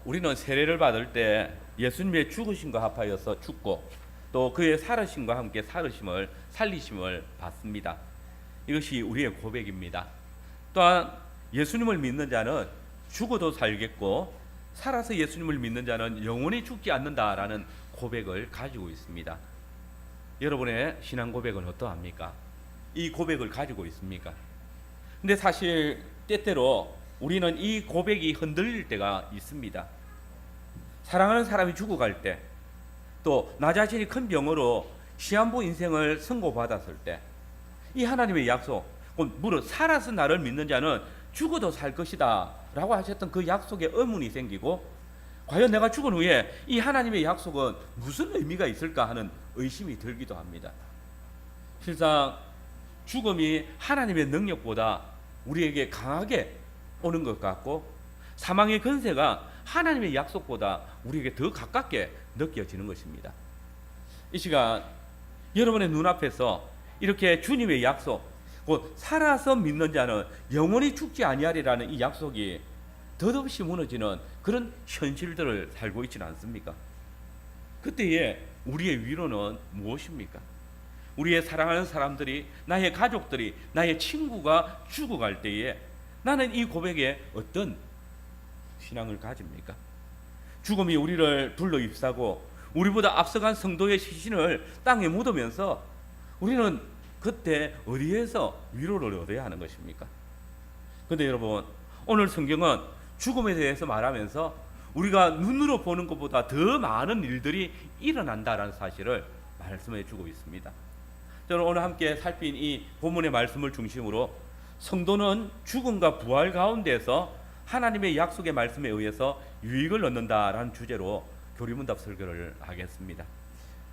우리는 세례를 받을 때 예수님의 죽으심과 합하여서 죽고 또 그의 살으심과 함께 살리심을 받습니다. 이것이 우리의 고백입니다. 또한 예수님을 믿는 자는 죽어도 살겠고 살아서 예수님을 믿는 자는 영원히 죽지 않는다라는 고백을 가지고 있습니다. 여러분의 신앙 고백은 어떠합니까? 이 고백을 가지고 있습니까? 근데 사실 때때로 우리는 이 고백이 흔들릴 때가 있습니다. 사랑하는 사람이 죽어갈 때, 또 나 자신이 큰 병으로 시한부 인생을 선고받았을 때, 이 하나님의 약속, 무릇 살아서 나를 믿는 자는 죽어도 살 것이다 라고 하셨던 그 약속에 의문이 생기고, 과연 내가 죽은 후에 이 하나님의 약속은 무슨 의미가 있을까 하는 의심이 들기도 합니다. 실상 죽음이 하나님의 능력보다 우리에게 강하게 오는 것 같고, 사망의 권세가 하나님의 약속보다 우리에게 더 가깝게 느껴지는 것입니다. 이 시간 여러분의 눈앞에서 이렇게 주님의 약속, 곧 살아서 믿는 자는 영원히 죽지 아니하리라는 이 약속이 덧없이 무너지는 그런 현실들을 살고 있지는 않습니까? 그때에 우리의 위로는 무엇입니까? 우리의 사랑하는 사람들이, 나의 가족들이, 나의 친구가 죽어갈 때에 나는 이 고백에 어떤 신앙을 가집니까? 죽음이 우리를 불러 휩싸고 우리보다 앞서간 성도의 시신을 땅에 묻으면서 우리는 그때 어디에서 위로를 얻어야 하는 것입니까? 그런데 여러분, 오늘 성경은 죽음에 대해서 말하면서 우리가 눈으로 보는 것보다 더 많은 일들이 일어난다라는 사실을 말씀해 주고 있습니다. 저는 오늘 함께 살핀 이 본문의 말씀을 중심으로 성도는 죽음과 부활 가운데서 하나님의 약속의 말씀에 의해서 유익을 얻는다라는 주제로 교리문답 설교를 하겠습니다.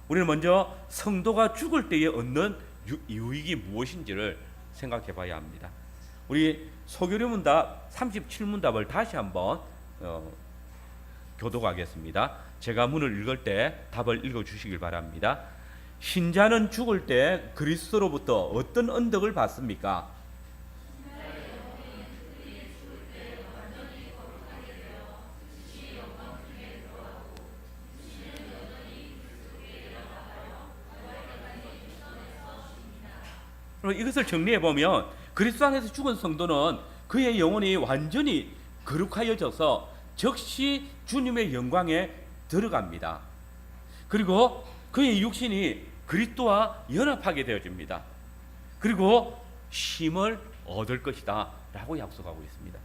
우리는 먼저 성도가 죽을 때에 얻는 유익이 무엇인지를 생각해 봐야 합니다. 우리 소교리문답 37문답을 다시 한번 교독하겠습니다. 제가 문을 읽을 때 답을 읽어주시길 바랍니다. 신자는 죽을 때 그리스도로부터 어떤 언덕을 받습니까? 이것을 정리해 보면 그리스도 안에서 죽은 성도는 그의 영혼이 완전히 거룩하여져서 즉시 주님의 영광에 들어갑니다. 그리고 그의 육신이 그리스도와 연합하게 되어집니다. 그리고 쉼을 얻을 것이다 라고 약속하고 있습니다.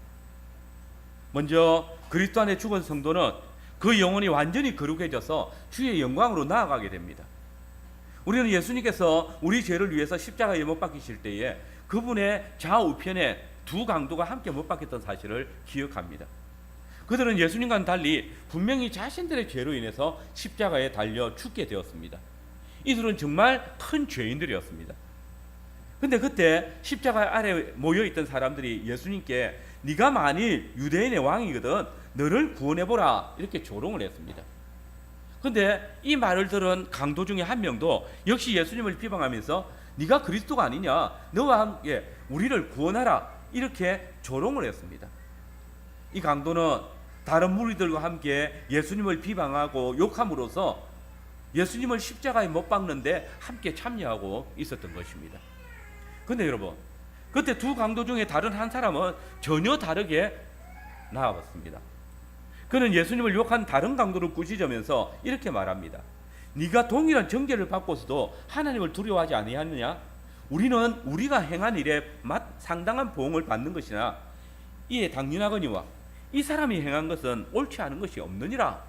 먼저 그리스도 안에 죽은 성도는 그 영혼이 완전히 거룩해져서 주의 영광으로 나아가게 됩니다. 우리는 예수님께서 우리 죄를 위해서 십자가에 못 박히실 때에 그분의 좌우편에 두 강도가 함께 못 박혔던 사실을 기억합니다. 그들은 예수님과는 달리 분명히 자신들의 죄로 인해서 십자가에 달려 죽게 되었습니다. 이들은 정말 큰 죄인들이었습니다. 근데 그때 십자가 아래 모여있던 사람들이 예수님께 네가 만일 유대인의 왕이거든 너를 구원해보라 이렇게 조롱을 했습니다. 근데 이 말을 들은 강도 중에 한 명도 역시 예수님을 비방하면서 네가 그리스도가 아니냐, 너와 함께 우리를 구원하라 이렇게 조롱을 했습니다. 이 강도는 다른 무리들과 함께 예수님을 비방하고 욕함으로써 예수님을 십자가에 못 박는데 함께 참여하고 있었던 것입니다. 근데 여러분, 그때 두 강도 중에 다른 한 사람은 전혀 다르게 나아갔습니다. 그는 예수님을 욕한 다른 강도를 꾸짖으면서 이렇게 말합니다. 네가 동일한 정죄를 받고서도 하나님을 두려워하지 아니하느냐? 우리는 우리가 행한 일에 상당한 보응을 받는 것이나 이에 당연하거니와 이 사람이 행한 것은 옳지 않은 것이 없느니라.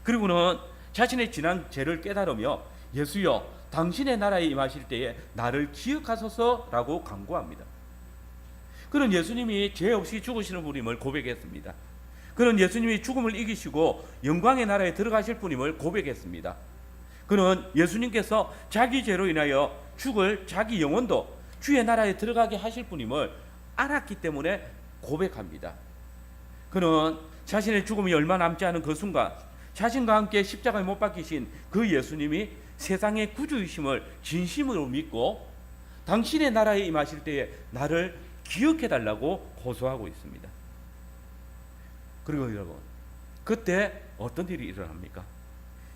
그리고는 자신의 지난 죄를 깨달으며 예수여 당신의 나라에 임하실 때에 나를 기억하소서라고 간구합니다. 그는 예수님이 죄 없이 죽으시는 분임을 고백했습니다. 그는 예수님이 죽음을 이기시고 영광의 나라에 들어가실 분임을 고백했습니다. 그는 예수님께서 자기 죄로 인하여 죽을 자기 영혼도 주의 나라에 들어가게 하실 분임을 알았기 때문에 고백합니다. 그는 자신의 죽음이 얼마 남지 않은 그 순간 자신과 함께 십자가에 못 박히신 그 예수님이 세상의 구주이심을 진심으로 믿고 당신의 나라에 임하실 때에 나를 기억해달라고 호소하고 있습니다. 그리고 여러분, 그때 어떤 일이 일어납니까?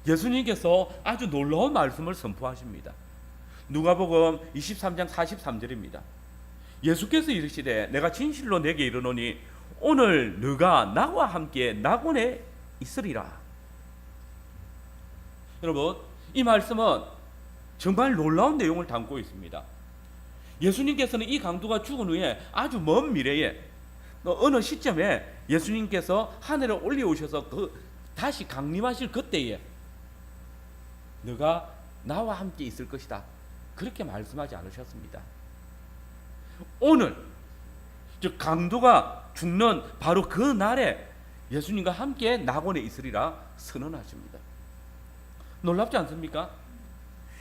예수님께서 아주 놀라운 말씀을 선포하십니다. 누가복음 23장 43절입니다. 예수께서 이르시되 내가 진실로 내게 이르노니 오늘 너가 나와 함께 낙원에 있으리라. 여러분, 이 말씀은 정말 놀라운 내용을 담고 있습니다. 예수님께서는 이 강도가 죽은 후에 아주 먼 미래에 어느 시점에 예수님께서 하늘에 올려오셔서 다시 강림하실 그때에 너가 나와 함께 있을 것이다, 그렇게 말씀하지 않으셨습니다. 오늘 즉 강도가 죽는 바로 그 날에 예수님과 함께 낙원에 있으리라 선언하십니다. 놀랍지 않습니까?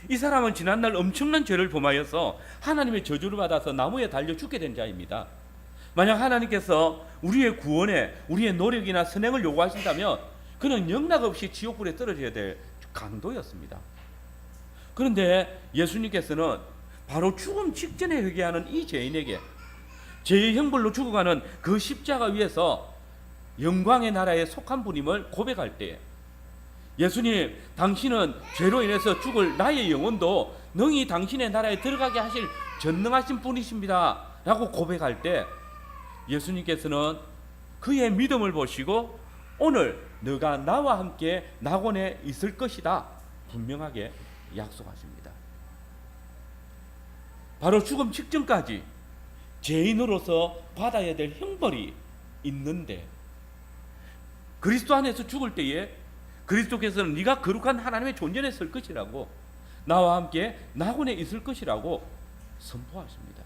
이 사람은 지난날 엄청난 죄를 범하여서 하나님의 저주를 받아서 나무에 달려 죽게 된 자입니다. 만약 하나님께서 우리의 구원에 우리의 노력이나 선행을 요구하신다면 그는 영락없이 지옥불에 떨어져야 될 강도였습니다. 그런데 예수님께서는 바로 죽음 직전에 회개하는 이 죄인에게 죄의 형벌로 죽어가는 그 십자가 위에서 영광의 나라에 속한 분임을 고백할 때, 예수님, 당신은 죄로 인해서 죽을 나의 영혼도 능히 당신의 나라에 들어가게 하실 전능하신 분이십니다 라고 고백할 때, 예수님께서는 그의 믿음을 보시고 오늘 너가 나와 함께 낙원에 있을 것이다 분명하게 약속하십니다. 바로 죽음 직전까지 죄인으로서 받아야 될 형벌이 있는데, 그리스도 안에서 죽을 때에 그리스도께서는 네가 거룩한 하나님의 존전에 설 것이라고, 나와 함께 낙원에 있을 것이라고 선포하십니다.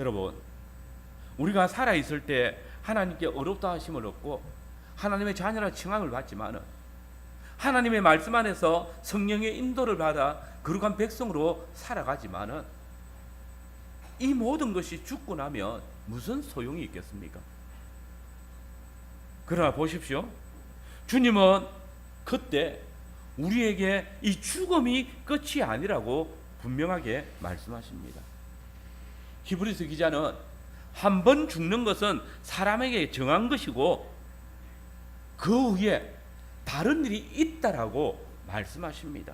여러분, 우리가 살아있을 때 하나님께 어렵다 하심을 얻고 하나님의 자녀라 칭함을 받지만 하나님의 말씀 안에서 성령의 인도를 받아 거룩한 백성으로 살아가지만 이 모든 것이 죽고 나면 무슨 소용이 있겠습니까? 그러나 보십시오. 주님은 그때 우리에게 이 죽음이 끝이 아니라고 분명하게 말씀하십니다. 히브리서 기자는 한 번 죽는 것은 사람에게 정한 것이고 그 후에 다른 일이 있다라고 말씀하십니다.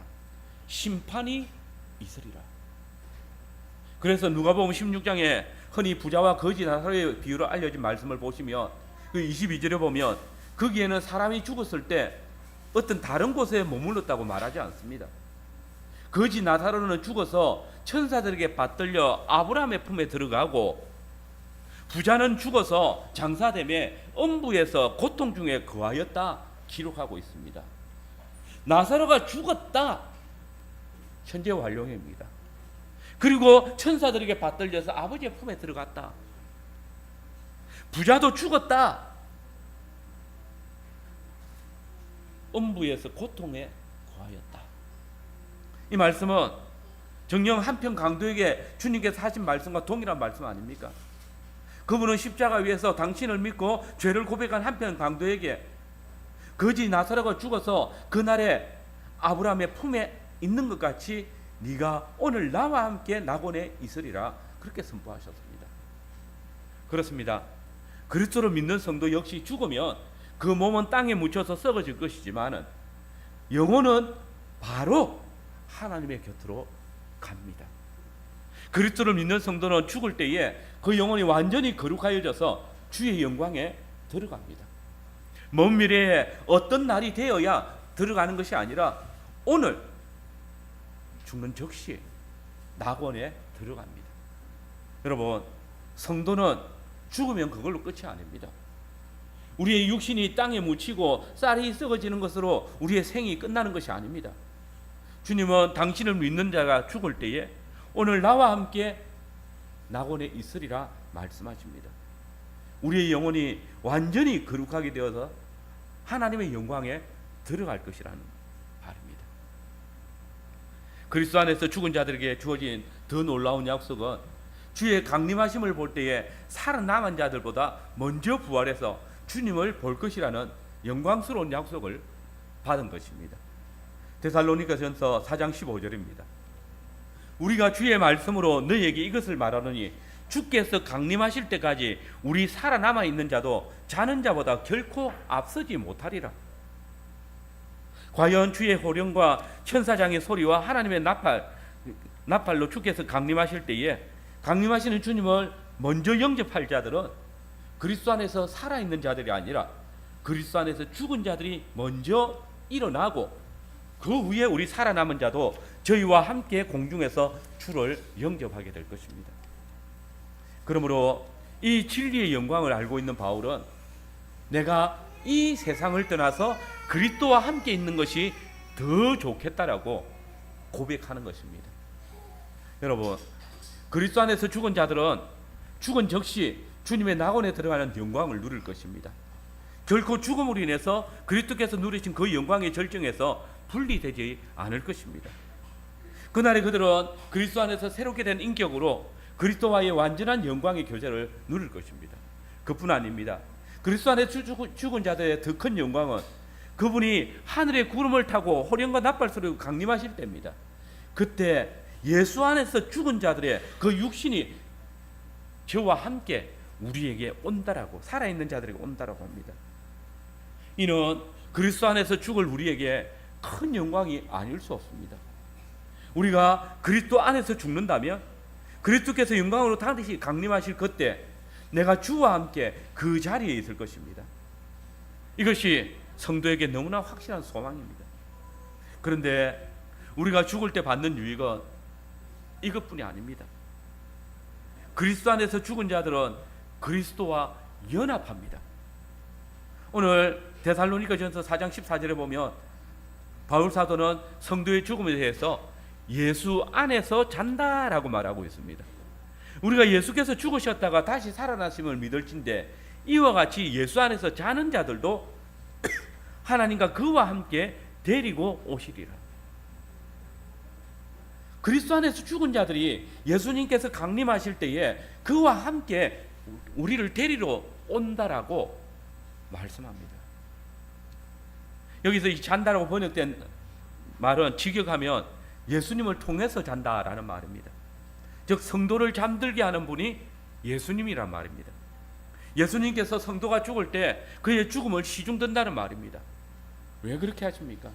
심판이 있으리라. 그래서 누가복음 16장에 흔히 부자와 거지 나사로의 비유로 알려진 말씀을 보시면 그 22절에 보면 거기에는 사람이 죽었을 때 어떤 다른 곳에 머물렀다고 말하지 않습니다. 거지 나사로는 죽어서 천사들에게 받들려 아브라함의 품에 들어가고, 부자는 죽어서 장사됨에 음부에서 고통 중에 거하였다 기록하고 있습니다. 나사로가 죽었다, 현재 완료입니다. 그리고 천사들에게 받들려서 아버지의 품에 들어갔다. 부자도 죽었다, 음부에서 고통에 거하였다. 이 말씀은 정녕 한편 강도에게 주님께서 하신 말씀과 동일한 말씀 아닙니까? 그분은 십자가 위에서 당신을 믿고 죄를 고백한 한편 강도에게 거지 나사로가 죽어서 그날에 아브라함의 품에 있는 것 같이 네가 오늘 나와 함께 낙원에 있으리라, 그렇게 선포하셨습니다. 그렇습니다. 그리스도를 믿는 성도 역시 죽으면 그 몸은 땅에 묻혀서 썩어질 것이지만 영혼은 바로 하나님의 곁으로 갑니다. 그리스도를 믿는 성도는 죽을 때에 그 영혼이 완전히 거룩하여져서 주의 영광에 들어갑니다. 먼 미래에 어떤 날이 되어야 들어가는 것이 아니라 오늘 죽는 즉시 낙원에 들어갑니다. 여러분, 성도는 죽으면 그걸로 끝이 아닙니다. 우리의 육신이 땅에 묻히고 쌀이 썩어지는 것으로 우리의 생이 끝나는 것이 아닙니다. 주님은 당신을 믿는 자가 죽을 때에 오늘 나와 함께 낙원에 있으리라 말씀하십니다. 우리의 영혼이 완전히 거룩하게 되어서 하나님의 영광에 들어갈 것이라는 말입니다. 그리스도 안에서 죽은 자들에게 주어진 더 놀라운 약속은 주의 강림하심을 볼 때에 살아남은 자들보다 먼저 부활해서 주님을 볼 것이라는 영광스러운 약속을 받은 것입니다. 데살로니가전서 4장 15절입니다. 우리가 주의 말씀으로 너희에게 이것을 말하노니 주께서 강림하실 때까지 우리 살아남아 있는 자도 자는 자보다 결코 앞서지 못하리라. 과연 주의 호령과 천사장의 소리와 하나님의 나팔로 주께서 강림하실 때에 강림하시는 주님을 먼저 영접할 자들은 그리스도 안에서 살아있는 자들이 아니라 그리스도 안에서 죽은 자들이 먼저 일어나고, 그 위에 우리 살아남은 자도 저희와 함께 공중에서 주를 영접하게 될 것입니다. 그러므로 이 진리의 영광을 알고 있는 바울은 내가 이 세상을 떠나서 그리스도와 함께 있는 것이 더 좋겠다라고 고백하는 것입니다. 여러분, 그리스도 안에서 죽은 자들은 죽은 즉시 주님의 낙원에 들어가는 영광을 누릴 것입니다. 결코 죽음으로 인해서 그리스도께서 누리신 그 영광의 절정에서 분리되지 않을 것입니다. 그날에 그들은 그리스도 안에서 새롭게 된 인격으로 그리스도와의 완전한 영광의 교제를 누릴 것입니다. 그뿐 아닙니다. 그리스도 안에서 죽은 자들의 더 큰 영광은 그분이 하늘의 구름을 타고 호령과 나팔 소리로 강림하실 때입니다. 그때 예수 안에서 죽은 자들의 그 육신이 저와 함께 우리에게 온다라고, 살아있는 자들에게 온다라고 합니다. 이는 그리스도 안에서 죽을 우리에게 큰 영광이 아닐 수 없습니다. 우리가 그리스도 안에서 죽는다면 그리스도께서 영광으로 다시 강림하실 그때 내가 주와 함께 그 자리에 있을 것입니다. 이것이 성도에게 너무나 확실한 소망입니다. 그런데 우리가 죽을 때 받는 유익은 이것뿐이 아닙니다. 그리스도 안에서 죽은 자들은 그리스도와 연합합니다. 오늘 데살로니가전서 4장 14절에 보면 바울 사도는 성도의 죽음에 대해서 예수 안에서 잔다라고 말하고 있습니다. 우리가 예수께서 죽으셨다가 다시 살아나심을 믿을진데 이와 같이 예수 안에서 자는 자들도 하나님과 그와 함께 데리고 오시리라. 그리스도 안에서 죽은 자들이 예수님께서 강림하실 때에 그와 함께 우리를 데리러 온다라고 말씀합니다. 여기서 이 잔다라고 번역된 말은 직역하면 예수님을 통해서 잔다라는 말입니다. 즉 성도를 잠들게 하는 분이 예수님이란 말입니다. 예수님께서 성도가 죽을 때 그의 죽음을 시중든다는 말입니다. 왜 그렇게 하십니까?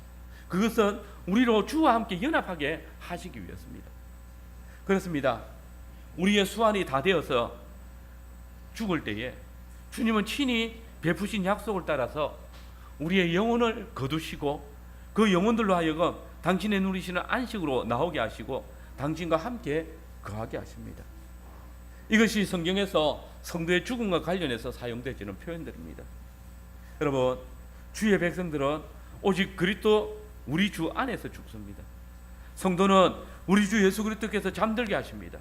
그것은 우리로 주와 함께 연합하게 하시기 위해서입니다. 그렇습니다. 우리의 수완이 다 되어서 죽을 때에 주님은 친히 베푸신 약속을 따라서 우리의 영혼을 거두시고 그 영혼들로 하여금 당신의 누리시는 안식으로 나오게 하시고 당신과 함께 거하게 하십니다. 이것이 성경에서 성도의 죽음과 관련해서 사용되지는 표현들입니다. 여러분, 주의 백성들은 오직 그리스도 우리 주 안에서 죽습니다. 성도는 우리 주 예수 그리스도께서 잠들게 하십니다.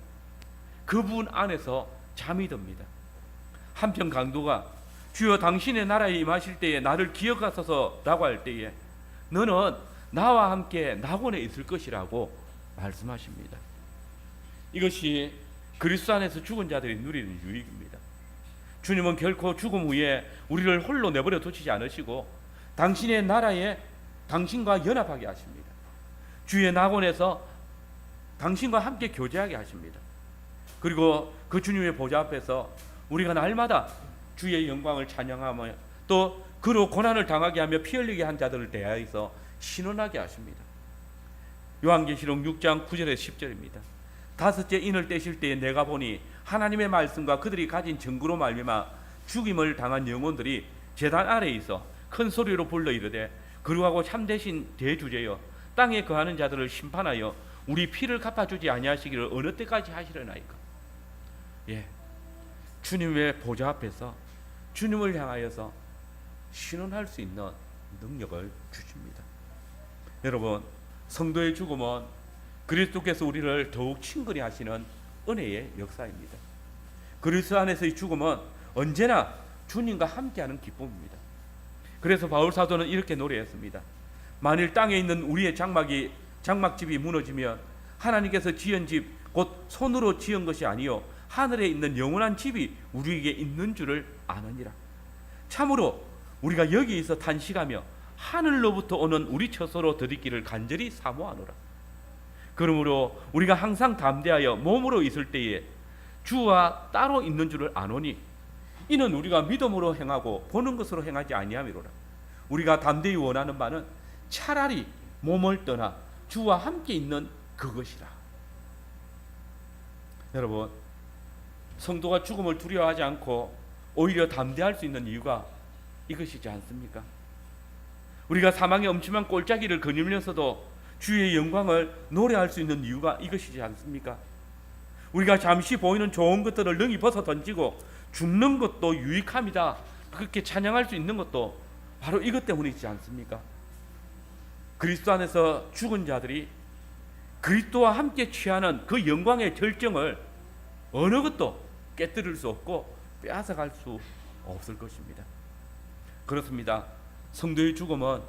그분 안에서 잠이 듭니다. 한편 강도가 주여 당신의 나라에 임하실 때에 나를 기억하소서라고 할 때에 너는 나와 함께 낙원에 있을 것이라고 말씀하십니다. 이것이 그리스도 안에서 죽은 자들이 누리는 유익입니다. 주님은 결코 죽음 후에 우리를 홀로 내버려 두시지 않으시고 당신의 나라에 당신과 연합하게 하십니다. 주의 낙원에서 당신과 함께 교제하게 하십니다. 그리고 그 주님의 보좌 앞에서 우리가 날마다 주의 영광을 찬양하며 또 그로 고난을 당하게 하며 피 흘리게 한 자들을 대하여서 신원하게 하십니다. 요한계시록 6장 9절에 10절입니다. 다섯째 인을 떼실 때에 내가 보니 하나님의 말씀과 그들이 가진 증거로 말미암아 죽임을 당한 영혼들이 제단 아래에 있어 큰 소리로 불러 이르되 거룩하고 참되신 대주제여 땅에 거하는 자들을 심판하여 우리 피를 갚아주지 아니하시기를 어느 때까지 하시려나이까. 주님의 보좌 앞에서 주님을 향하여서 신원할 수 있는 능력을 주십니다. 여러분, 성도의 죽음은 그리스도께서 우리를 더욱 친근히 하시는 은혜의 역사입니다. 그리스도 안에서의 죽음은 언제나 주님과 함께하는 기쁨입니다. 그래서 바울 사도는 이렇게 노래했습니다. 만일 땅에 있는 우리의 장막집이 무너지면 하나님께서 지은 집 곧 손으로 지은 것이 아니요 하늘에 있는 영원한 집이 우리에게 있는 줄을 아느니라. 참으로 우리가 여기에서 탄식하며 하늘로부터 오는 우리 처소로 들이기를 간절히 사모하노라. 그러므로 우리가 항상 담대하여 몸으로 있을 때에 주와 따로 있는 줄을 아노니 이는 우리가 믿음으로 행하고 보는 것으로 행하지 아니함이로라. 우리가 담대히 원하는 바는 차라리 몸을 떠나 주와 함께 있는 그것이라. 여러분, 성도가 죽음을 두려워하지 않고 오히려 담대할 수 있는 이유가 이것이지 않습니까? 우리가 사망의 엄침한 골짜기를 거닐면서도 주의 영광을 노래할 수 있는 이유가 이것이지 않습니까? 우리가 잠시 보이는 좋은 것들을 능히 벗어 던지고 죽는 것도 유익함이다, 그렇게 찬양할 수 있는 것도 바로 이것 때문이지 않습니까? 그리스도 안에서 죽은 자들이 그리스도와 함께 취하는 그 영광의 절정을 어느 것도 깨뜨릴 수 없고 빼앗아갈 수 없을 것입니다. 그렇습니다. 성도의 죽음은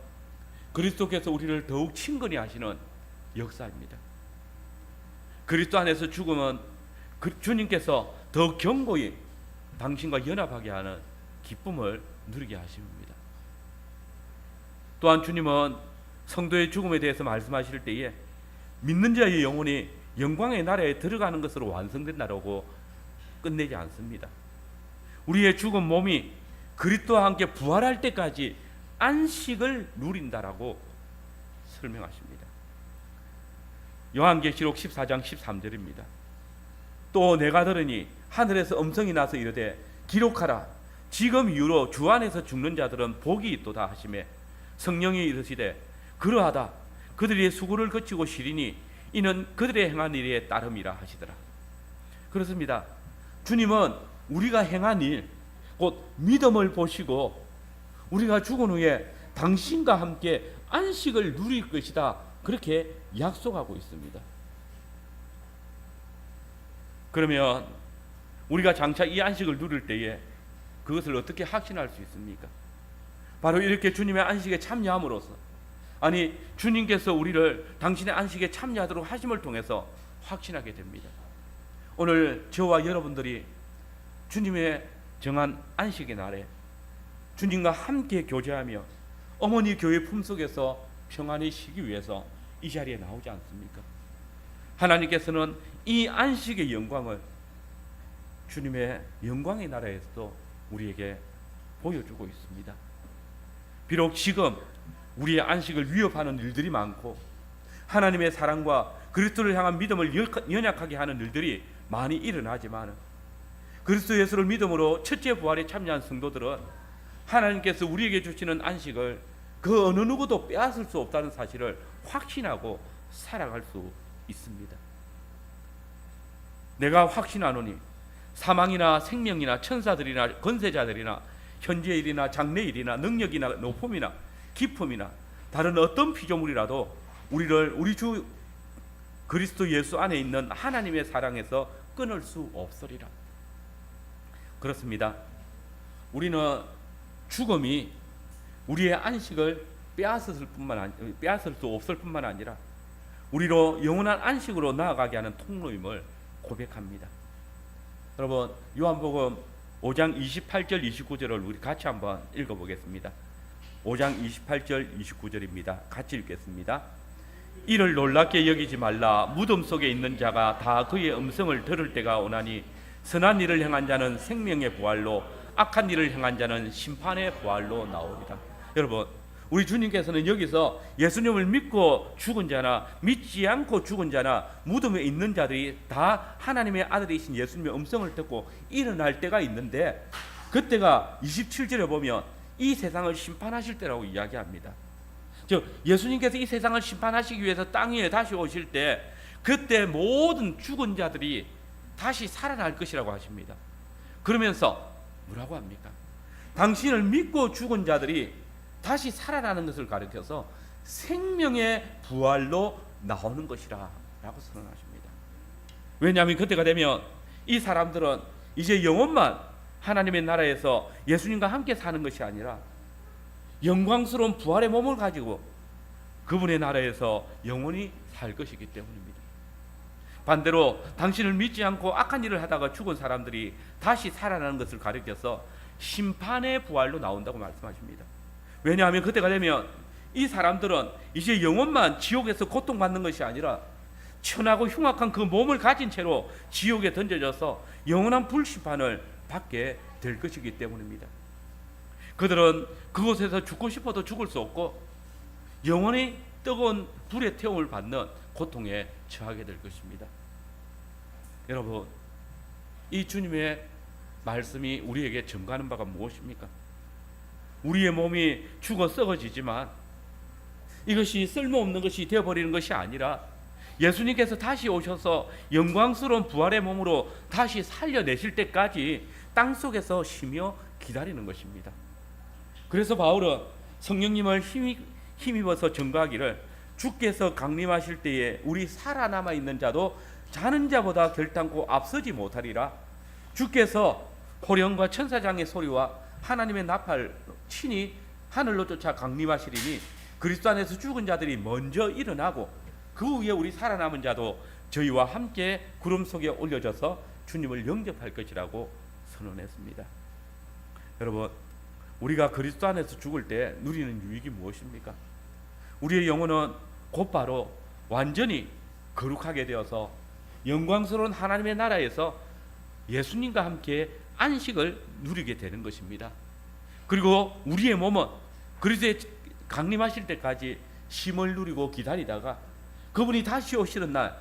그리스도께서 우리를 더욱 친근히 하시는 역사입니다. 그리스도 안에서 죽음은 주님께서 더 견고히 당신과 연합하게 하는 기쁨을 누리게 하십니다. 또한 주님은 성도의 죽음에 대해서 말씀하실 때에 믿는 자의 영혼이 영광의 나라에 들어가는 것으로 완성된다라고 끝내지 않습니다. 우리의 죽은 몸이 그리스도와 함께 부활할 때까지 안식을 누린다라고 설명하십니다. 요한계시록 14장 13절입니다. 또 내가 들으니 하늘에서 음성이 나서 이르되 기록하라, 지금 이후로 주 안에서 죽는 자들은 복이 있도다 하시매 성령이 이르시되 그러하다, 그들이 수고를 거치고 쉬리니 이는 그들의 행한 일에 따름이라 하시더라. 그렇습니다. 주님은 우리가 행한 일, 곧 믿음을 보시고 우리가 죽은 후에 당신과 함께 안식을 누릴 것이다, 그렇게 약속하고 있습니다. 그러면 우리가 장차 이 안식을 누릴 때에 그것을 어떻게 확신할 수 있습니까? 바로 이렇게 주님의 안식에 참여함으로써, 아니 주님께서 우리를 당신의 안식에 참여하도록 하심을 통해서 확신하게 됩니다. 오늘 저와 여러분들이 주님의 정한 안식의 날에 주님과 함께 교제하며 어머니 교회 품속에서 평안히 쉬기 위해서 이 자리에 나오지 않습니까? 하나님께서는 이 안식의 영광을 주님의 영광의 나라에서도 우리에게 보여주고 있습니다. 비록 지금 우리의 안식을 위협하는 일들이 많고 하나님의 사랑과 그리스도를 향한 믿음을 연약하게 하는 일들이 많이 일어나지만 그리스도 예수를 믿음으로 첫째 부활에 참여한 성도들은 하나님께서 우리에게 주시는 안식을 그 어느 누구도 빼앗을 수 없다는 사실을 확신하고 살아갈 수 있습니다. 내가 확신하노니 사망이나 생명이나 천사들이나 권세자들이나 현재의 일이나 장래의 일이나 능력이나 높음이나 깊음이나 다른 어떤 피조물이라도 우리를 우리 주 그리스도 예수 안에 있는 하나님의 사랑에서 끊을 수 없으리라. 그렇습니다. 우리는 죽음이 우리의 안식을 빼앗을 수 없을 뿐만 아니라 우리로 영원한 안식으로 나아가게 하는 통로임을 고백합니다. 여러분, 요한복음 5장 28절 29절을 우리 같이 한번 읽어보겠습니다. 5장 28절 29절입니다. 같이 읽겠습니다. 이를 놀랍게 여기지 말라. 무덤 속에 있는 자가 다 그의 음성을 들을 때가 오나니 선한 일을 행한 자는 생명의 부활로, 악한 일을 행한 자는 심판의 부활로 나오리라. 여러분, 우리 주님께서는 여기서 예수님을 믿고 죽은 자나 믿지 않고 죽은 자나 무덤에 있는 자들이 다 하나님의 아들이신 예수님의 음성을 듣고 일어날 때가 있는데, 그때가 27절에 보면 이 세상을 심판하실 때라고 이야기합니다. 즉 예수님께서 이 세상을 심판하시기 위해서 땅 위에 다시 오실 때 그때 모든 죽은 자들이 다시 살아날 것이라고 하십니다. 그러면서 뭐라고 합니까? 당신을 믿고 죽은 자들이 다시 살아나는 것을 가리켜서 생명의 부활로 나오는 것이라 라고 선언하십니다. 왜냐하면 그때가 되면 이 사람들은 이제 영원만 하나님의 나라에서 예수님과 함께 사는 것이 아니라 영광스러운 부활의 몸을 가지고 그분의 나라에서 영원히 살 것이기 때문입니다. 반대로 당신을 믿지 않고 악한 일을 하다가 죽은 사람들이 다시 살아나는 것을 가리켜서 심판의 부활로 나온다고 말씀하십니다. 왜냐하면 그때가 되면 이 사람들은 이제 영원만 지옥에서 고통받는 것이 아니라 천하고 흉악한 그 몸을 가진 채로 지옥에 던져져서 영원한 불심판을 받게 될 것이기 때문입니다. 그들은 그곳에서 죽고 싶어도 죽을 수 없고 영원히 뜨거운 불의 태움을 받는 고통에 처하게 될 것입니다. 여러분, 이 주님의 말씀이 우리에게 증거하는 바가 무엇입니까? 우리의 몸이 죽어 썩어지지만 이것이 쓸모없는 것이 되어버리는 것이 아니라 예수님께서 다시 오셔서 영광스러운 부활의 몸으로 다시 살려내실 때까지 땅속에서 쉬며 기다리는 것입니다. 그래서 바울은 성령님을 힘입어서 증거하기를 주께서 강림하실 때에 우리 살아남아 있는 자도 자는 자보다 결단코 앞서지 못하리라. 주께서 호령과 천사장의 소리와 하나님의 나팔 친히 하늘로 쫓아 강림하시리니 그리스도 안에서 죽은 자들이 먼저 일어나고 그 후에 우리 살아남은 자도 저희와 함께 구름 속에 올려져서 주님을 영접할 것이라고 선언했습니다. 여러분, 우리가 그리스도 안에서 죽을 때 누리는 유익이 무엇입니까? 우리의 영혼은 곧바로 완전히 거룩하게 되어서 영광스러운 하나님의 나라에서 예수님과 함께 안식을 누리게 되는 것입니다. 그리고 우리의 몸은 그리스도의 강림하실 때까지 쉼을 누리고 기다리다가 그분이 다시 오시는 날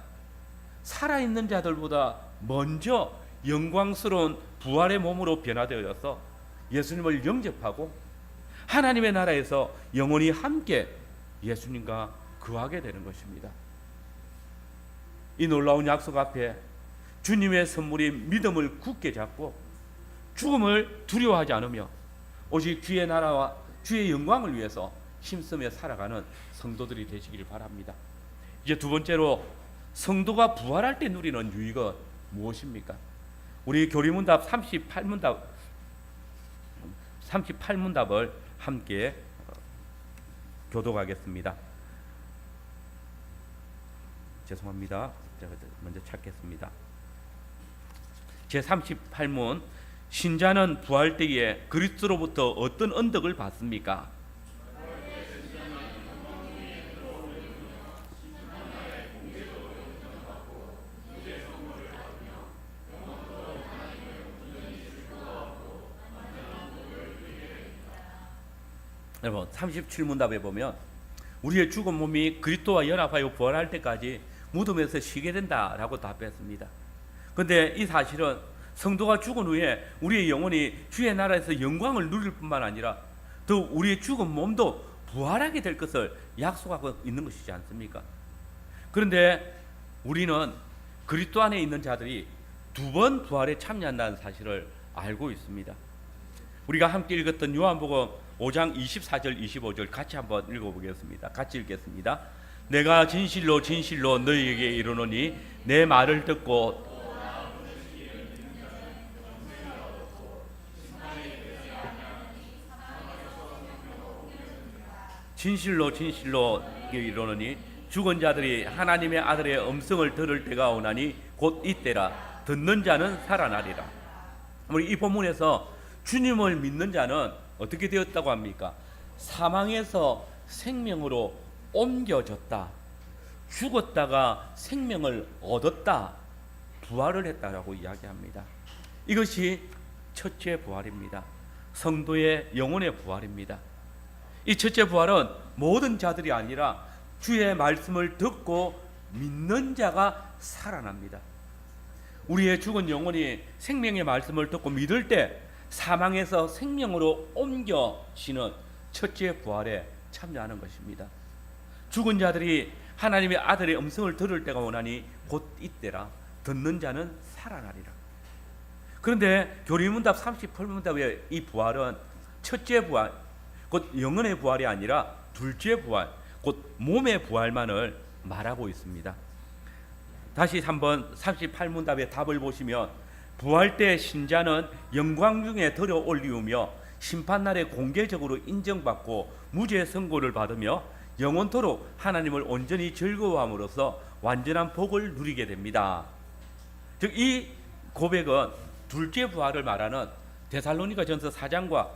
살아있는 자들보다 먼저 영광스러운 부활의 몸으로 변화되어서 예수님을 영접하고 하나님의 나라에서 영원히 함께 예수님과 거하게 되는 것입니다. 이 놀라운 약속 앞에 주님의 선물인 믿음을 굳게 잡고 죽음을 두려워하지 않으며 오직 주의 나라와 주의 영광을 위해서 힘쓰며 살아가는 성도들이 되시길 바랍니다. 이제 두 번째로 성도가 부활할 때 누리는 유익은 무엇입니까? 우리 교리문답 38문답을 함께 교독하겠습니다. 죄송합니다. 제가 먼저 찾겠습니다. 제38문, 신자는 부활 때에 그리스도로부터 어떤 언덕을 받습니까? 여러분, 37문답에 보면 우리의 죽은 몸이 그리스도와 연합하여 부활할 때까지 무덤에서 쉬게 된다라고 답했습니다. 그런데 이 사실은 성도가 죽은 후에 우리의 영혼이 주의 나라에서 영광을 누릴 뿐만 아니라 더 우리의 죽은 몸도 부활하게 될 것을 약속하고 있는 것이지 않습니까? 그런데 우리는 그리스도 안에 있는 자들이 두 번 부활에 참여한다는 사실을 알고 있습니다. 우리가 함께 읽었던 요한복음 5장 24절 25절 같이 한번 읽어보겠습니다. 같이 읽겠습니다. 내가 진실로 진실로 너희에게 이르노니 내 말을 듣고 진실로 진실로 이르노니 죽은 자들이 하나님의 아들의 음성을 들을 때가 오나니 곧 이때라. 듣는 자는 살아나리라. 우리 이 본문에서 주님을 믿는 자는 어떻게 되었다고 합니까? 사망에서 생명으로 옮겨졌다. 죽었다가 생명을 얻었다. 부활을 했다라고 이야기합니다. 이것이 첫째 부활입니다. 성도의 영혼의 부활입니다. 이 첫째 부활은 모든 자들이 아니라 주의 말씀을 듣고 믿는 자가 살아납니다. 우리의 죽은 영혼이 생명의 말씀을 듣고 믿을 때 사망에서 생명으로 옮겨지는 첫째 부활에 참여하는 것입니다. 죽은 자들이 하나님의 아들의 음성을 들을 때가 오나니 곧 이때라. 듣는 자는 살아나리라. 그런데 교리문답 38문답의 이 부활은 첫째 부활, 곧 영혼의 부활이 아니라 둘째 부활, 곧 몸의 부활만을 말하고 있습니다. 다시 한번 38문답의 답을 보시면 부활 때 신자는 영광 중에 들어 올리우며 심판날에 공개적으로 인정받고 무죄 선고를 받으며 영원토록 하나님을 온전히 즐거워함으로써 완전한 복을 누리게 됩니다. 즉 이 고백은 둘째 부활을 말하는 데살로니가전서 4장과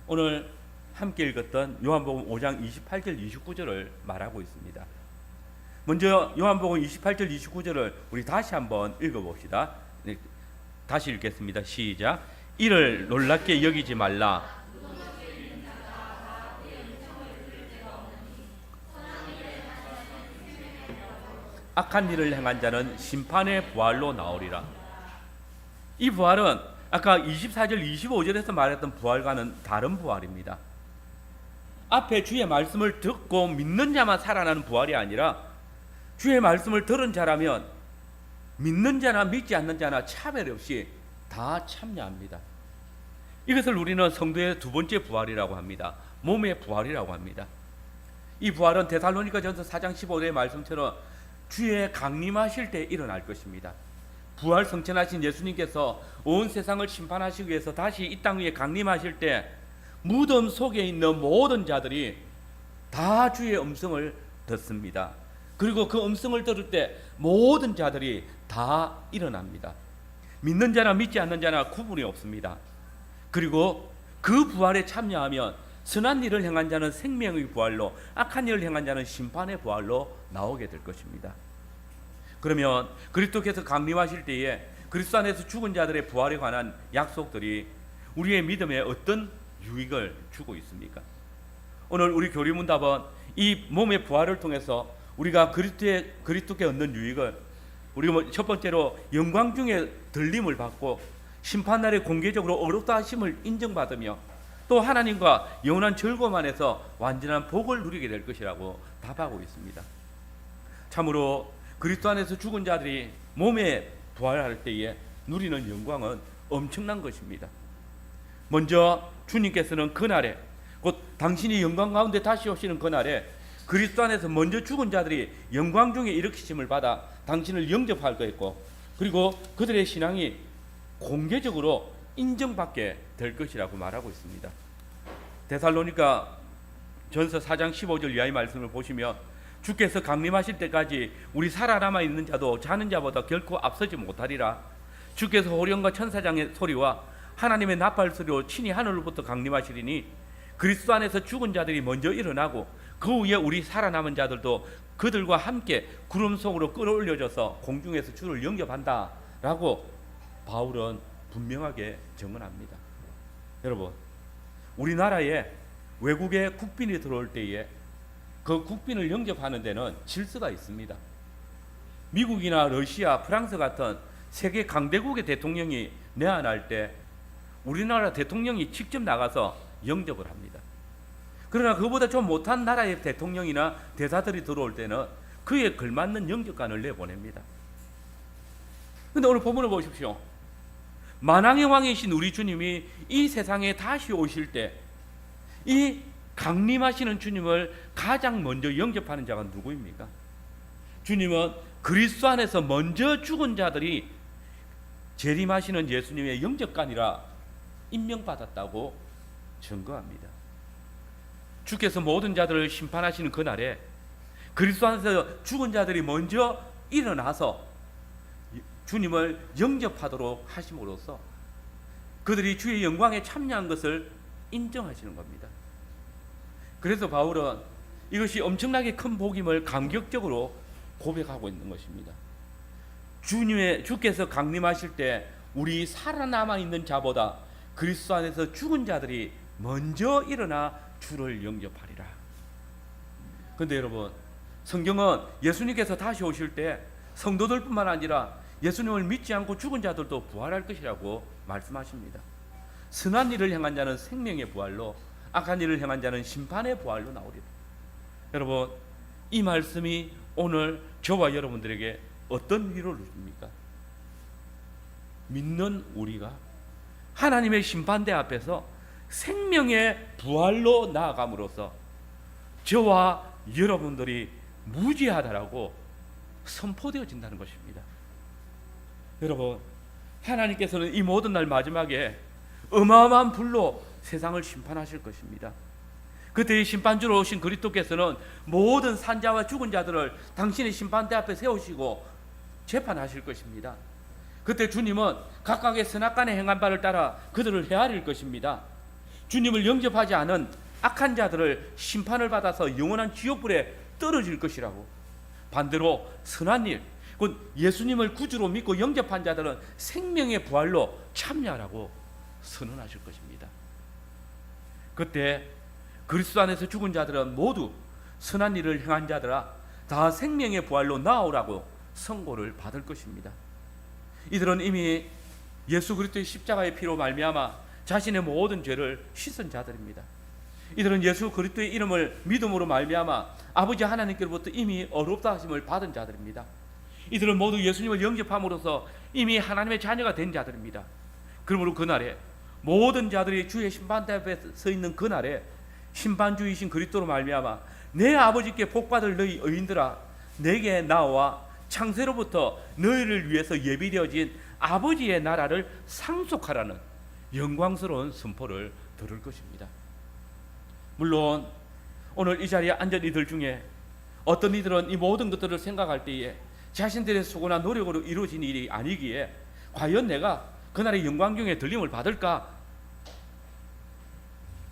오늘 함께 읽었던 요한복음 5장 28절 29절을 말하고 있습니다. 먼저 요한복음 28절 29절을 우리 다시 한번 읽어봅시다. 다시 읽겠습니다. 시작. 이를 놀랍게 여기지 말라. 악한 일을 행한 자는 심판의 부활로 나오리라. 이 부활은 아까 24절 25절에서 말했던 부활과는 다른 부활입니다. 앞에 주의 말씀을 듣고 믿는 자만 살아나는 부활이 아니라 주의 말씀을 들은 자라면 믿는 자나 믿지 않는 자나 차별 없이 다 참여합니다. 이것을 우리는 성도의 두 번째 부활이라고 합니다. 몸의 부활이라고 합니다. 이 부활은 데살로니가전서 4장 15절의 말씀처럼 주의 강림하실 때 일어날 것입니다. 부활 성천하신 예수님께서 온 세상을 심판하시기 위해서 다시 이 땅 위에 강림하실 때 무덤 속에 있는 모든 자들이 다 주의 음성을 듣습니다. 그리고 그 음성을 들을 때 모든 자들이 다 일어납니다. 믿는 자나 믿지 않는 자나 구분이 없습니다. 그리고 그 부활에 참여하면 선한 일을 행한 자는 생명의 부활로, 악한 일을 행한 자는 심판의 부활로 나오게 될 것입니다. 그러면 그리스도께서 강림하실 때에 그리스도 안에서 죽은 자들의 부활에 관한 약속들이 우리의 믿음에 어떤 유익을 주고 있습니까? 오늘 우리 교리문답은 이 몸의 부활을 통해서 우리가 그리스도께 얻는 유익을, 우리가 첫 번째로 영광 중에 들림을 받고 심판날에 공개적으로 어렵다 하심을 인정받으며 또 하나님과 영원한 즐거움 안에서 완전한 복을 누리게 될 것이라고 답하고 있습니다. 참으로 그리스도 안에서 죽은 자들이 몸에 부활할 때에 누리는 영광은 엄청난 것입니다. 먼저 주님께서는 그날에, 곧 당신이 영광 가운데 다시 오시는 그날에 그리스도 안에서 먼저 죽은 자들이 영광 중에 일으키심을 받아 당신을 영접할 것이고, 그리고 그들의 신앙이 공개적으로 인정받게 될 것이라고 말하고 있습니다. 데살로니가 전서 4장 15절 이하의 말씀을 보시면 주께서 강림하실 때까지 우리 살아남아 있는 자도 자는 자보다 결코 앞서지 못하리라. 주께서 호령과 천사장의 소리와 하나님의 나팔 소리로 친히 하늘로부터 강림하시리니 그리스도 안에서 죽은 자들이 먼저 일어나고 그 후에 우리 살아남은 자들도 그들과 함께 구름 속으로 끌어올려져서 공중에서 주를 영접한다 라고 바울은 분명하게 증언합니다. 여러분, 우리나라에 외국의 국빈이 들어올 때에 그 국빈을 영접하는 데는 질서가 있습니다. 미국이나 러시아, 프랑스 같은 세계 강대국의 대통령이 내한할 때 우리나라 대통령이 직접 나가서 영접을 합니다. 그러나 그보다 좀 못한 나라의 대통령이나 대사들이 들어올 때는 그에 걸맞는 영접관을 내보냅니다. 그런데 오늘 본문을 보십시오. 만왕의 왕이신 우리 주님이 이 세상에 다시 오실 때 이 강림하시는 주님을 가장 먼저 영접하는 자가 누구입니까? 주님은 그리스도 안에서 먼저 죽은 자들이 재림하시는 예수님의 영접관이라 임명받았다고 증거합니다. 주께서 모든 자들을 심판하시는 그날에 그리스도 안에서 죽은 자들이 먼저 일어나서 주님을 영접하도록 하심으로써 그들이 주의 영광에 참여한 것을 인정하시는 겁니다. 그래서 바울은 이것이 엄청나게 큰 복임을 감격적으로 고백하고 있는 것입니다. 주께서 강림하실 때 우리 살아남아 있는 자보다 그리스도 안에서 죽은 자들이 먼저 일어나 주를 영접하리라. 그런데 여러분, 성경은 예수님께서 다시 오실 때 성도들뿐만 아니라 예수님을 믿지 않고 죽은 자들도 부활할 것이라고 말씀하십니다. 선한 일을 행한 자는 생명의 부활로, 악한 일을 행한 자는 심판의 부활로 나오리라. 여러분, 이 말씀이 오늘 저와 여러분들에게 어떤 위로를 줍니까? 믿는 우리가 하나님의 심판대 앞에서 생명의 부활로 나아감으로써 저와 여러분들이 무죄하다라고 선포되어진다는 것입니다. 여러분, 하나님께서는 이 모든 날 마지막에 어마어마한 불로 세상을 심판하실 것입니다. 그때 심판주로 오신 그리스도께서는 모든 산자와 죽은 자들을 당신의 심판대 앞에 세우시고 재판하실 것입니다. 그때 주님은 각각의 선악간에 행한 바를 따라 그들을 헤아릴 것입니다. 주님을 영접하지 않은 악한 자들을 심판을 받아서 영원한 지옥불에 떨어질 것이라고, 반대로 선한 일, 곧 예수님을 구주로 믿고 영접한 자들은 생명의 부활로 참여하라고 선언하실 것입니다. 그때 그리스도 안에서 죽은 자들은 모두 선한 일을 행한 자들아 다 생명의 부활로 나오라고 선고를 받을 것입니다. 이들은 이미 예수 그리스도의 십자가의 피로 말미암아 자신의 모든 죄를 씻은 자들입니다. 이들은 예수 그리스도의 이름을 믿음으로 말미암아 아버지 하나님께로부터 이미 어렵다 하심을 받은 자들입니다. 이들은 모두 예수님을 영접함으로써 이미 하나님의 자녀가 된 자들입니다. 그러므로 그날에 모든 자들이 주의 심판대 앞에 서 있는 그날에 심판주이신 그리스도로 말미암아 내 아버지께 복받을 너희 의인들아 내게 나와 창세로부터 너희를 위해서 예비되어진 아버지의 나라를 상속하라는 영광스러운 선포를 들을 것입니다. 물론 오늘 이 자리에 앉은 이들 중에 어떤 이들은 이 모든 것들을 생각할 때에 자신들의 수고나 노력으로 이루어진 일이 아니기에 과연 내가 그날의 영광 중에 들림을 받을까?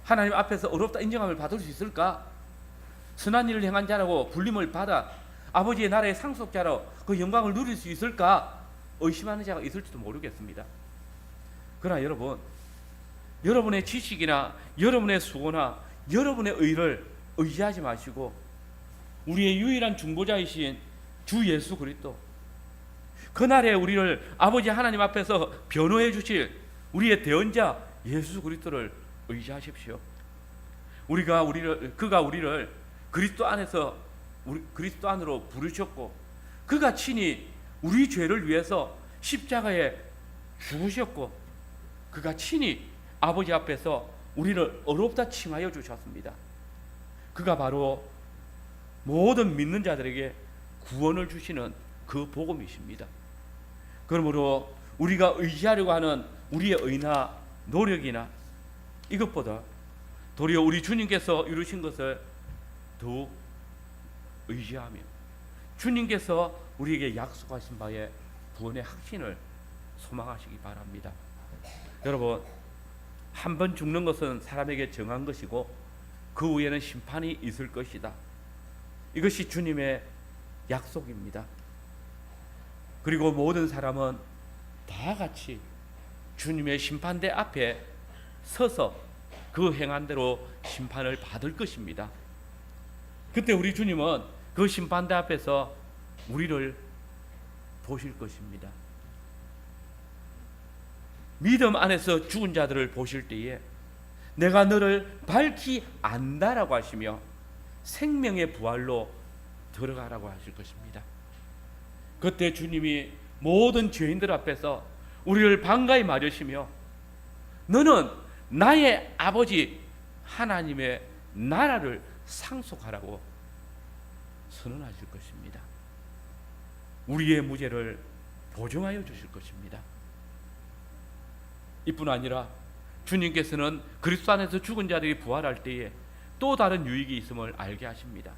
하나님 앞에서 어렵다 인정함을 받을 수 있을까? 선한 일을 행한 자라고 불림을 받아 아버지의 나라의 상속자로 그 영광을 누릴 수 있을까? 의심하는 자가 있을지도 모르겠습니다. 그러나 여러분, 여러분의 지식이나 여러분의 수고나 여러분의 의를 의지하지 마시고 우리의 유일한 중보자이신 주 예수 그리스도, 그날에 우리를 아버지 하나님 앞에서 변호해 주실 우리의 대언자 예수 그리스도를 의지하십시오. 그가 우리를 그리스도 안에서 그리스도 안으로 부르셨고 그가 친히 우리 죄를 위해서 십자가에 죽으셨고 그가 친히 아버지 앞에서 우리를 어렵다 칭하여 주셨습니다. 그가 바로 모든 믿는 자들에게 구원을 주시는 그 복음이십니다. 그러므로 우리가 의지하려고 하는 우리의 의나 노력이나 이것보다 도리어 우리 주님께서 이루신 것을 더욱 의지하며 주님께서 우리에게 약속하신 바에 구원의 확신을 소망하시기 바랍니다. 여러분, 한 번 죽는 것은 사람에게 정한 것이고 그 후에는 심판이 있을 것이다. 이것이 주님의 약속입니다. 그리고 모든 사람은 다 같이 주님의 심판대 앞에 서서 그 행한 대로 심판을 받을 것입니다. 그때 우리 주님은 그 심판대 앞에서 우리를 보실 것입니다. 믿음 안에서 죽은 자들을 보실 때에 내가 너를 밝히 안다라고 하시며 생명의 부활로 들어가라고 하실 것입니다. 그때 주님이 모든 죄인들 앞에서 우리를 반가이 맞으시며 너는 나의 아버지 하나님의 나라를 상속하라고 선언하실 것입니다. 우리의 무죄를 보증하여 주실 것입니다. 이뿐 아니라 주님께서는 그리스도 안에서 죽은 자들이 부활할 때에 또 다른 유익이 있음을 알게 하십니다.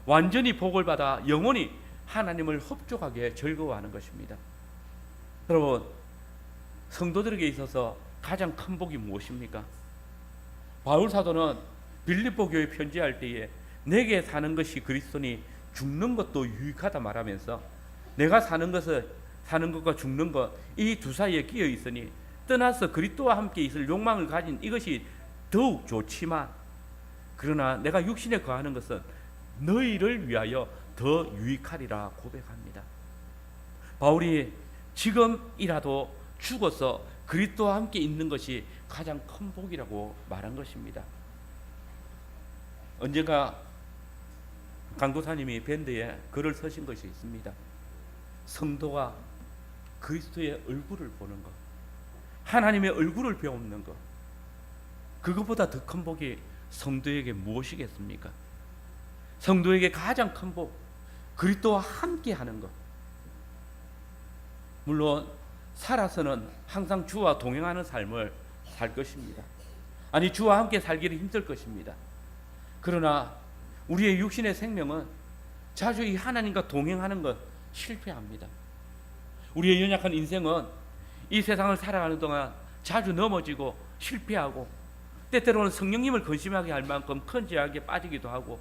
완전히 복을 받아 영원히 하나님을 흡족하게 즐거워하는 것입니다. 여러분, 성도들에게 있어서 가장 큰 복이 무엇입니까? 바울 사도는 빌립보 교회 편지할 때에 내게 사는 것이 그리스도니 죽는 것도 유익하다 말하면서 내가 사는 것과 죽는 것 이 두 사이에 끼어 있으니 떠나서 그리스도와 함께 있을 욕망을 가진 이것이 더욱 좋지만 그러나 내가 육신에 거하는 것은 너희를 위하여 더 유익하리라 고백합니다. 바울이 지금이라도 죽어서 그리스도와 함께 있는 것이 가장 큰 복이라고 말한 것입니다. 언젠가 강도사님이 밴드에 글을 쓰신 것이 있습니다. 성도가 그리스도의 얼굴을 보는 것, 하나님의 얼굴을 배우는 것, 그것보다 더 큰 복이 성도에게 무엇이겠습니까? 성도에게 가장 큰 복, 그리스도와 함께 하는 것. 물론 살아서는 항상 주와 동행하는 삶을 살 것입니다. 아니, 주와 함께 살기를 힘들 것입니다. 그러나 우리의 육신의 생명은 자주 이 하나님과 동행하는 것 실패합니다. 우리의 연약한 인생은 이 세상을 살아가는 동안 자주 넘어지고 실패하고 때때로는 성령님을 근심하게 할 만큼 큰 죄악에 빠지기도 하고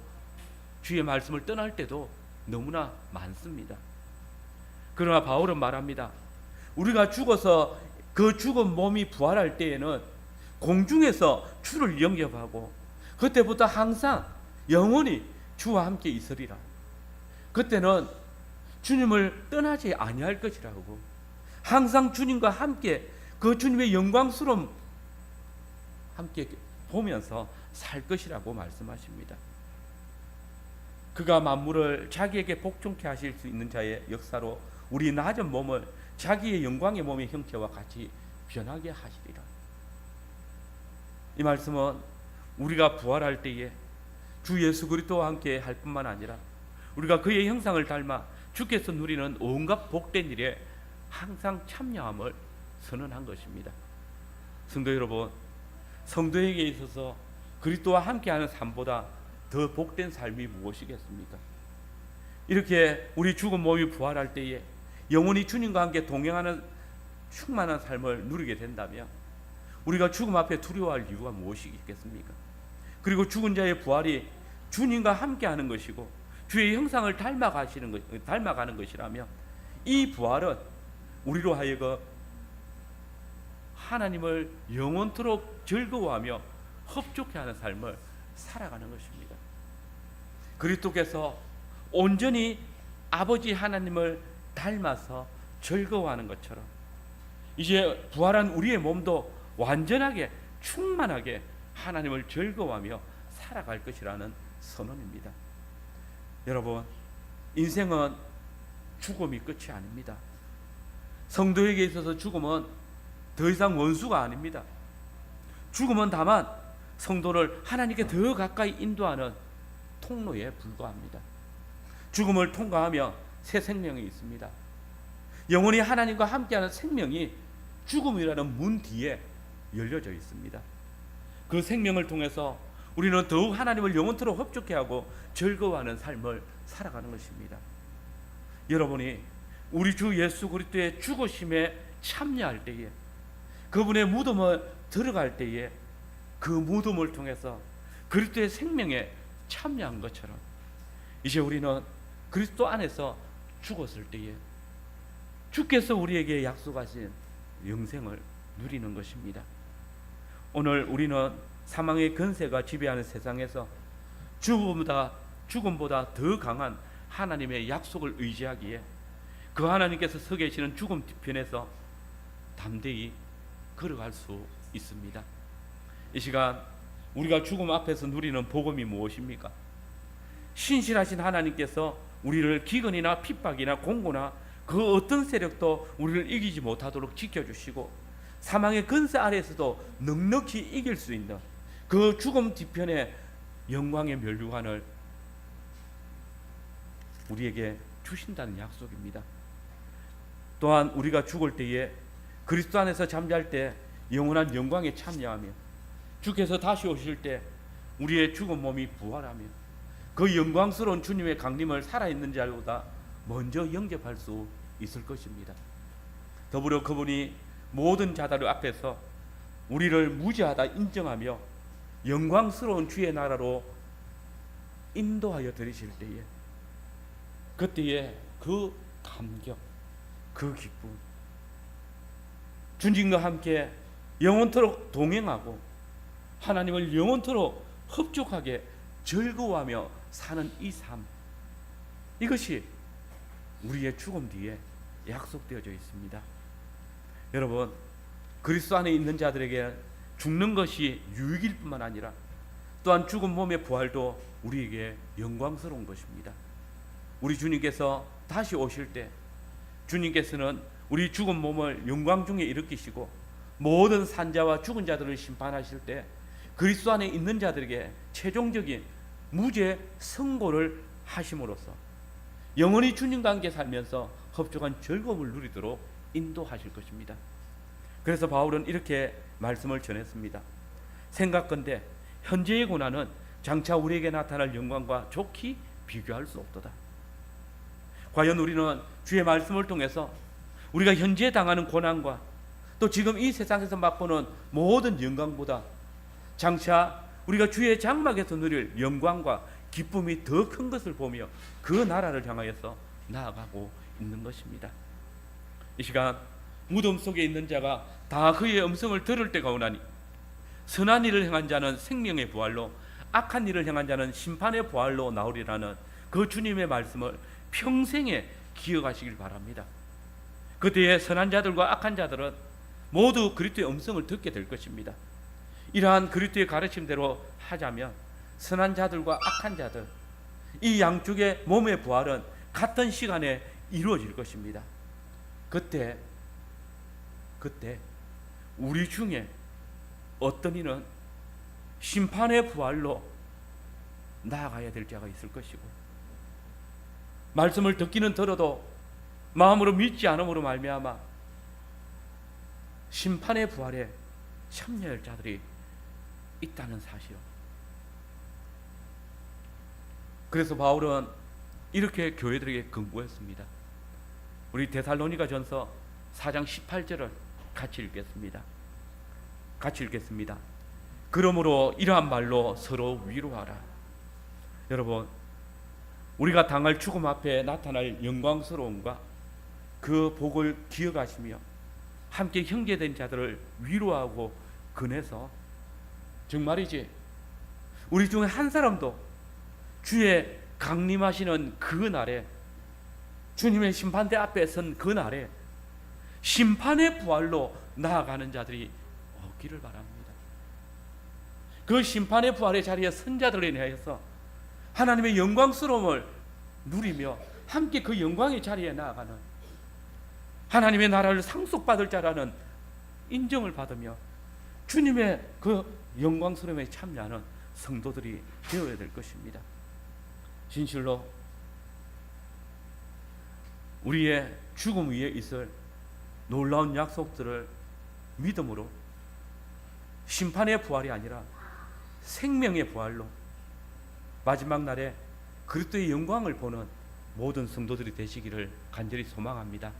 주의 말씀을 떠날 때도 너무나 많습니다. 그러나 바울은 말합니다. 우리가 죽어서 그 죽은 몸이 부활할 때에는 공중에서 주를 영접하고 그때부터 항상 영원히 주와 함께 있으리라. 그때는 주님을 떠나지 아니할 것이라고, 항상 주님과 함께 그 주님의 영광스러움 함께 보면서 살 것이라고 말씀하십니다. 그가 만물을 자기에게 복종케 하실 수 있는 자의 역사로 우리 낮은 몸을 자기의 영광의 몸의 형태와 같이 변하게 하시리라. 이 말씀은 우리가 부활할 때에 주 예수 그리스도와 함께 할 뿐만 아니라 우리가 그의 형상을 닮아 주께서 누리는 온갖 복된 일에 항상 참여함을 선언한 것입니다. 성도 여러분, 성도에게 있어서 그리스도와 함께하는 삶보다 더 복된 삶이 무엇이겠습니까? 이렇게 우리 죽은 몸이 부활할 때에 영원히 주님과 함께 동행하는 충만한 삶을 누리게 된다면 우리가 죽음 앞에 두려워할 이유가 무엇이 있겠습니까? 그리고 죽은 자의 부활이 주님과 함께하는 것이고 주의 형상을 닮아가는 것이라면 이 부활은 우리로 하여금 하나님을 영원토록 즐거워하며 흡족해하는 삶을 살아가는 것입니다. 그리스도께서 온전히 아버지 하나님을 닮아서 즐거워하는 것처럼 이제 부활한 우리의 몸도 완전하게 충만하게 하나님을 즐거워하며 살아갈 것이라는 선언입니다. 여러분, 인생은 죽음이 끝이 아닙니다. 성도에게 있어서 죽음은 더 이상 원수가 아닙니다. 죽음은 다만 성도를 하나님께 더 가까이 인도하는 통로에 불과합니다. 죽음을 통과하며 새 생명이 있습니다. 영원히 하나님과 함께하는 생명이 죽음이라는 문 뒤에 열려져 있습니다. 그 생명을 통해서 우리는 더욱 하나님을 영원토록 흡족해하고 즐거워하는 삶을 살아가는 것입니다. 여러분이 우리 주 예수 그리스도의 죽으심에 참여할 때에, 그분의 무덤을 들어갈 때에 그 무덤을 통해서 그리스도의 생명에 참여한 것처럼 이제 우리는 그리스도 안에서 죽었을 때에 주께서 우리에게 약속하신 영생을 누리는 것입니다. 오늘 우리는 사망의 권세가 지배하는 세상에서 죽음보다 더 강한 하나님의 약속을 의지하기에 그 하나님께서 서 계시는 죽음 뒤편에서 담대히 걸어갈 수 있습니다. 이 시간 우리가 죽음 앞에서 누리는 복음이 무엇입니까? 신실하신 하나님께서 우리를 기근이나 핍박이나 공고나 그 어떤 세력도 우리를 이기지 못하도록 지켜주시고 사망의 권세 아래에서도 넉넉히 이길 수 있는 그 죽음 뒤편의 영광의 면류관을 우리에게 주신다는 약속입니다. 또한 우리가 죽을 때에 그리스도 안에서 잠잘 때 영원한 영광에 참여하며 주께서 다시 오실 때 우리의 죽은 몸이 부활하며 그 영광스러운 주님의 강림을 살아있는 자보다 먼저 영접할 수 있을 것입니다. 더불어 그분이 모든 자들 앞에서 우리를 무죄하다 인정하며 영광스러운 주의 나라로 인도하여 드리실 때에 그때에 그 감격, 그 기쁨, 주님과 함께 영원토록 동행하고 하나님을 영원토록 흡족하게 즐거워하며 사는 이 삶, 이것이 우리의 죽음 뒤에 약속되어져 있습니다. 여러분, 그리스도 안에 있는 자들에게 죽는 것이 유익일 뿐만 아니라 또한 죽은 몸의 부활도 우리에게 영광스러운 것입니다. 우리 주님께서 다시 오실 때 주님께서는 우리 죽은 몸을 영광 중에 일으키시고 모든 산자와 죽은 자들을 심판하실 때 그리스도 안에 있는 자들에게 최종적인 무죄 선고를 하심으로써 영원히 주님과 함께 살면서 흡족한 즐거움을 누리도록 인도하실 것입니다. 그래서 바울은 이렇게 말씀을 전했습니다. 생각건대 현재의 고난은 장차 우리에게 나타날 영광과 좋게 비교할 수 없도다. 과연 우리는 주의 말씀을 통해서 우리가 현재 당하는 고난과 또 지금 이 세상에서 맛보는 모든 영광보다 장차 우리가 주의 장막에서 누릴 영광과 기쁨이 더 큰 것을 보며 그 나라를 향하여서 나아가고 있는 것입니다. 이 시간 무덤 속에 있는 자가 다 그의 음성을 들을 때가 오나니 선한 일을 행한 자는 생명의 부활로 악한 일을 행한 자는 심판의 부활로 나오리라는 그 주님의 말씀을 평생에 기억하시길 바랍니다. 그때에 선한 자들과 악한 자들은 모두 그리스도의 음성을 듣게 될 것입니다. 이러한 그리스도의 가르침대로 하자면 선한 자들과 악한 자들, 이 양쪽의 몸의 부활은 같은 시간에 이루어질 것입니다. 그때 우리 중에 어떤 이는 심판의 부활로 나아가야 될 자가 있을 것이고, 말씀을 듣기는 들어도 마음으로 믿지 않음으로 말미암아 심판의 부활에 참여할 자들이 있다는 사실. 그래서 바울은 이렇게 교회들에게 권고했습니다. 우리 데살로니가 전서 4장 18절을 같이 읽겠습니다. 그러므로 이러한 말로 서로 위로하라. 여러분, 우리가 당할 죽음 앞에 나타날 영광스러움과 그 복을 기억하시며 함께 형제된 자들을 위로하고 권해서, 정말이지 우리 중에 한 사람도 주의 강림하시는 그 날에, 주님의 심판대 앞에 선 그 날에 심판의 부활로 나아가는 자들이 없기를 바랍니다. 그 심판의 부활의 자리에 선 자들에 대해서 하나님의 영광스러움을 누리며 함께 그 영광의 자리에 나아가는, 하나님의 나라를 상속받을 자라는 인정을 받으며 주님의 그 영광스러움에 참여하는 성도들이 되어야 될 것입니다. 진실로 우리의 죽음 위에 있을 놀라운 약속들을 믿음으로 심판의 부활이 아니라 생명의 부활로 마지막 날에 그리스도의 영광을 보는 모든 성도들이 되시기를 간절히 소망합니다.